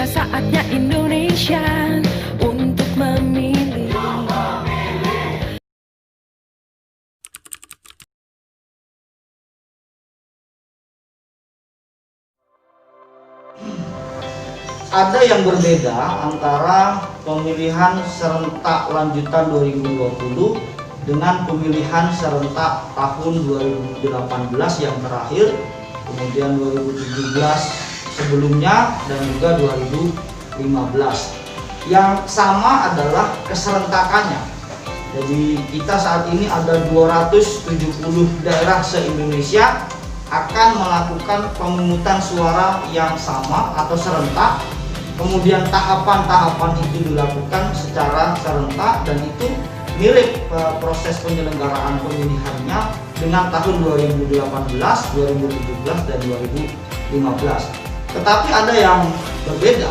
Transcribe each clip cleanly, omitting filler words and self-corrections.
Sudah saatnya Indonesia untuk memilih. Ada yang berbeda antara pemilihan serentak lanjutan 2020 dengan pemilihan serentak tahun 2018 yang terakhir, kemudian 2017 sebelumnya, dan juga 2015. Yang sama adalah keserentakannya. Jadi kita saat ini ada 270 daerah se-Indonesia akan melakukan pemungutan suara yang sama atau serentak. Kemudian tahapan-tahapan itu dilakukan secara serentak dan itu mirip proses penyelenggaraan pemilihannya dengan tahun 2018, 2017, dan 2015. Tetapi ada yang berbeda.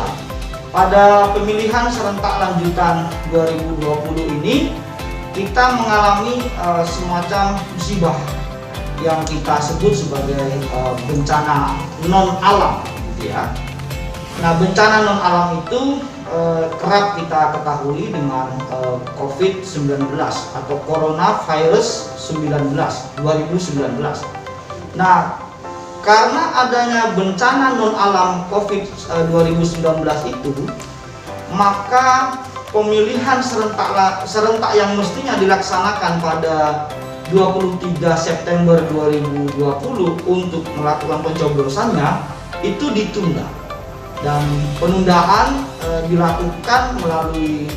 Pada pemilihan serentak lanjutan 2020 ini kita mengalami semacam musibah yang kita sebut sebagai bencana non alam, gitu ya. Nah, bencana non alam itu kerap kita ketahui dengan COVID-19 atau Coronavirus 2019. Nah, karena adanya bencana non alam COVID-2019 itu, maka pemilihan serentak yang mestinya dilaksanakan pada 23 September 2020 untuk melakukan pencoblosannya itu ditunda. Dan penundaan dilakukan melalui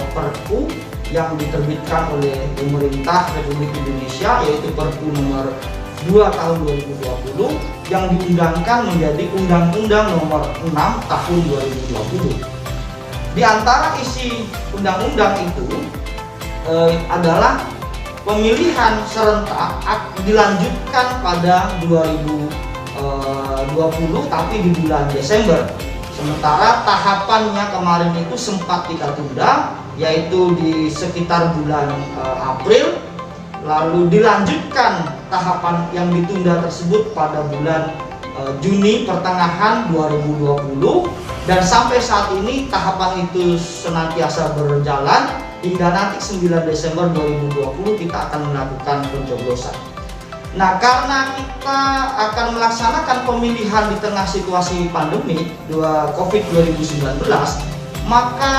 Perpu yang diterbitkan oleh pemerintah Republik Indonesia, yaitu Perpu nomor 2 tahun 2020 yang diundangkan menjadi Undang-Undang nomor 6 tahun 2020. Di antara isi undang-undang itu adalah pemilihan serentak dilanjutkan pada 2020 tapi di bulan Desember. Sementara tahapannya kemarin itu sempat kita tunda, yaitu di sekitar bulan April, lalu dilanjutkan tahapan yang ditunda tersebut pada bulan Juni pertengahan 2020, dan sampai saat ini tahapan itu senantiasa berjalan hingga nanti 9 Desember 2020 kita akan melakukan pencoblosan. Nah, karena kita akan melaksanakan pemilihan di tengah situasi pandemi COVID-19, maka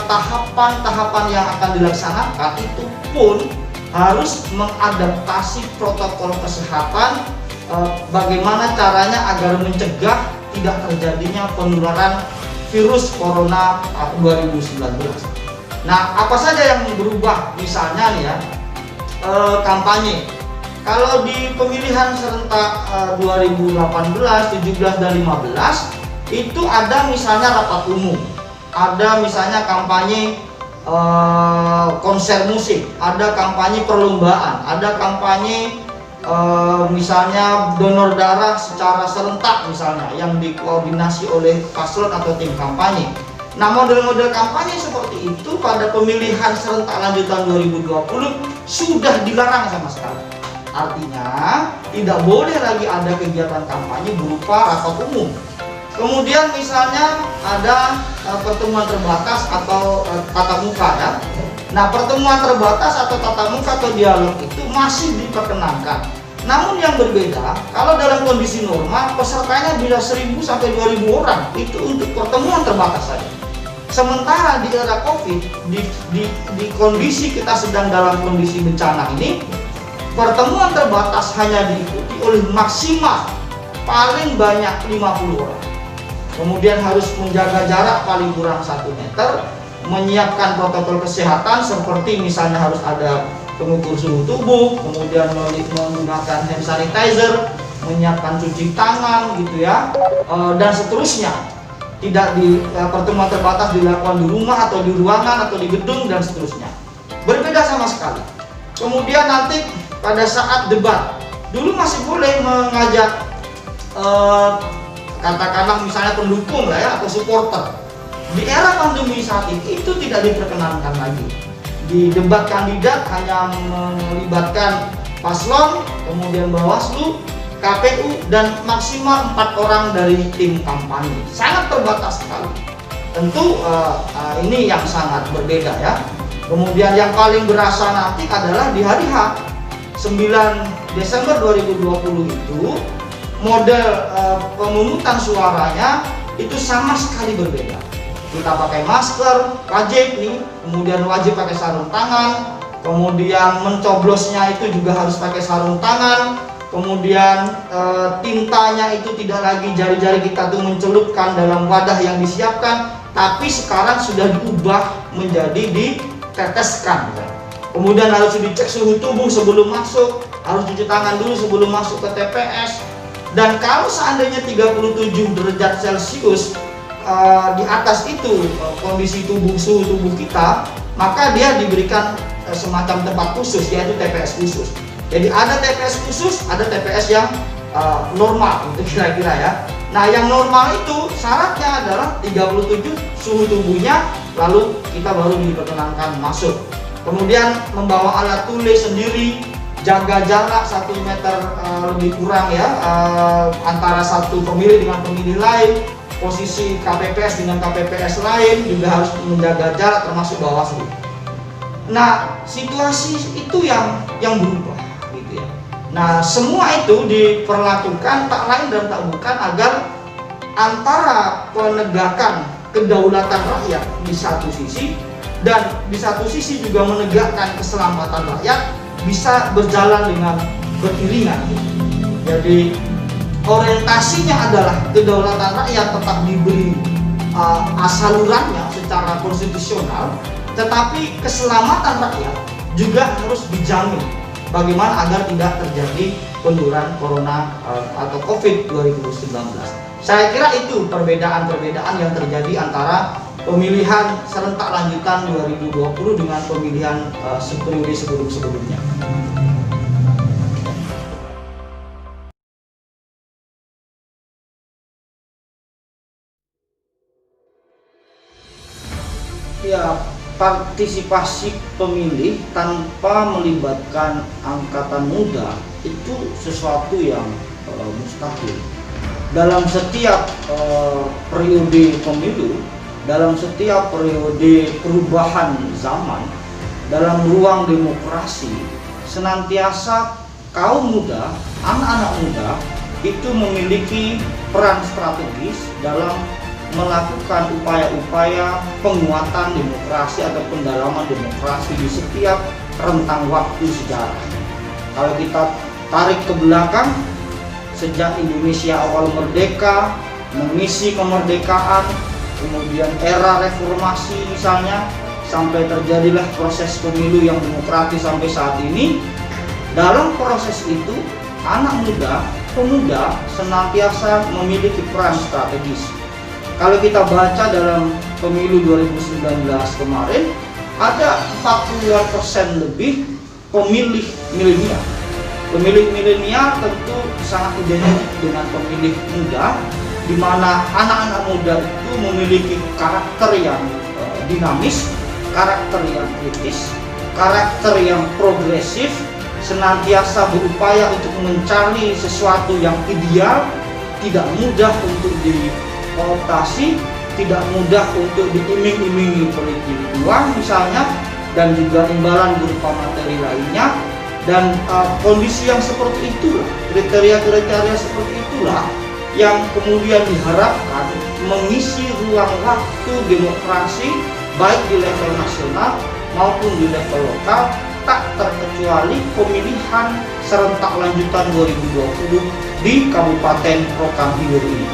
tahapan-tahapan yang akan dilaksanakan itu pun harus mengadaptasi protokol kesehatan, bagaimana caranya agar mencegah tidak terjadinya penularan virus corona 2019. Nah, apa saja yang berubah? Misalnya nih ya, kampanye. Kalau di pemilihan serentak 2018, 17, dan 15 itu ada misalnya rapat umum, ada misalnya kampanye konser musik, ada kampanye perlombaan, ada kampanye misalnya donor darah secara serentak misalnya yang dikoordinasi oleh paslon atau tim kampanye. Nah, model-model kampanye seperti itu pada pemilihan serentak lanjutan 2020 sudah dilarang sama sekali. Artinya tidak boleh lagi ada kegiatan kampanye berupa rapat umum. Kemudian misalnya ada pertemuan terbatas atau tatap muka ya. Nah, pertemuan terbatas atau tatap muka atau dialog itu masih diperkenankan. Namun yang berbeda, kalau dalam kondisi normal pesertanya bisa 1.000 sampai 2.000 orang, itu untuk pertemuan terbatas saja. Sementara di era COVID, di kondisi kita sedang dalam kondisi bencana ini, pertemuan terbatas hanya diikuti oleh maksimal paling banyak 50 orang. Kemudian harus menjaga jarak paling kurang 1 meter, menyiapkan protokol kesehatan seperti misalnya harus ada pengukur suhu tubuh, kemudian menggunakan hand sanitizer, menyiapkan cuci tangan gitu ya, dan seterusnya. Tidak di pertemuan terbatas dilakukan di rumah atau di ruangan atau di gedung dan seterusnya. Berbeda sama sekali. Kemudian nanti pada saat debat, dulu masih boleh mengajak katakanlah misalnya pendukung lah ya atau supporter. Di era pandemi saat ini itu tidak diperkenankan lagi. Di debat kandidat hanya melibatkan paslon, kemudian Bawaslu, KPU, dan maksimal 4 orang dari tim kampanye. Sangat terbatas sekali. Tentu ini yang sangat berbeda ya. Kemudian yang paling berasa nanti adalah di hari H 9 Desember 2020 itu model pemungutan suaranya itu sama sekali berbeda. Kita pakai masker, wajib nih, kemudian wajib pakai sarung tangan, kemudian mencoblosnya itu juga harus pakai sarung tangan, kemudian tintanya itu tidak lagi jari-jari kita tuh mencelupkan dalam wadah yang disiapkan, tapi sekarang sudah diubah menjadi diteteskan. Kemudian harus dicek suhu tubuh sebelum masuk, harus cuci tangan dulu sebelum masuk ke TPS. Dan kalau seandainya 37 derajat Celcius di atas itu kondisi tubuh, suhu tubuh kita, maka dia diberikan semacam tempat khusus, yaitu TPS khusus. Jadi ada TPS khusus, ada TPS yang normal, itu kira-kira ya. Nah, yang normal itu syaratnya adalah 37 suhu tubuhnya, lalu kita baru diperkenankan masuk. Kemudian membawa alat tulis sendiri, jaga jarak 1 meter lebih kurang ya, antara satu pemilih dengan pemilih lain, posisi KPPS dengan KPPS lain juga harus menjaga jarak, termasuk Bawaslu. Nah, situasi itu yang berubah gitu ya. Nah, semua itu diperlakukan tak lain dan tak bukan agar antara penegakan kedaulatan rakyat di satu sisi dan di satu sisi juga menegakkan keselamatan rakyat bisa berjalan dengan beriringan. Jadi orientasinya adalah kedaulatan rakyat tetap diberi salurannya secara konstitusional, tetapi keselamatan rakyat juga harus dijamin bagaimana agar tidak terjadi penularan corona atau COVID 2019. Saya kira itu perbedaan-perbedaan yang terjadi antara pemilihan serentak lanjutan 2020 dengan pemilihan periode sebelum-sebelumnya. Ya, partisipasi pemilih tanpa melibatkan angkatan muda itu sesuatu yang mustahil. Dalam setiap periode pemilu, dalam setiap periode perubahan zaman, dalam ruang demokrasi, senantiasa kaum muda, anak-anak muda itu memiliki peran strategis dalam melakukan upaya-upaya penguatan demokrasi atau pendalaman demokrasi di setiap rentang waktu sejarah. Kalau kita tarik ke belakang, sejak Indonesia awal merdeka, mengisi kemerdekaan, kemudian era reformasi misalnya, sampai terjadilah proses pemilu yang demokratis sampai saat ini. Dalam proses itu, anak muda, pemuda senantiasa memiliki peran strategis. Kalau kita baca dalam pemilu 2019 kemarin, ada 40% lebih pemilih milenial. Pemilih milenial tentu sangat identik dengan pemilih muda, di mana anak-anak muda itu memiliki karakter yang dinamis, karakter yang kritis, karakter yang progresif, senantiasa berupaya untuk mencari sesuatu yang ideal, tidak mudah untuk dikooptasi, tidak mudah untuk diiming-imingi politik uang misalnya, dan juga imbalan berupa materi lainnya. Dan kondisi yang seperti itulah, kriteria-kriteria seperti itulah yang kemudian diharapkan mengisi ruang waktu demokrasi baik di level nasional maupun di level lokal, tak terkecuali pemilihan serentak lanjutan 2020 di Kabupaten Rokan Hilir ini.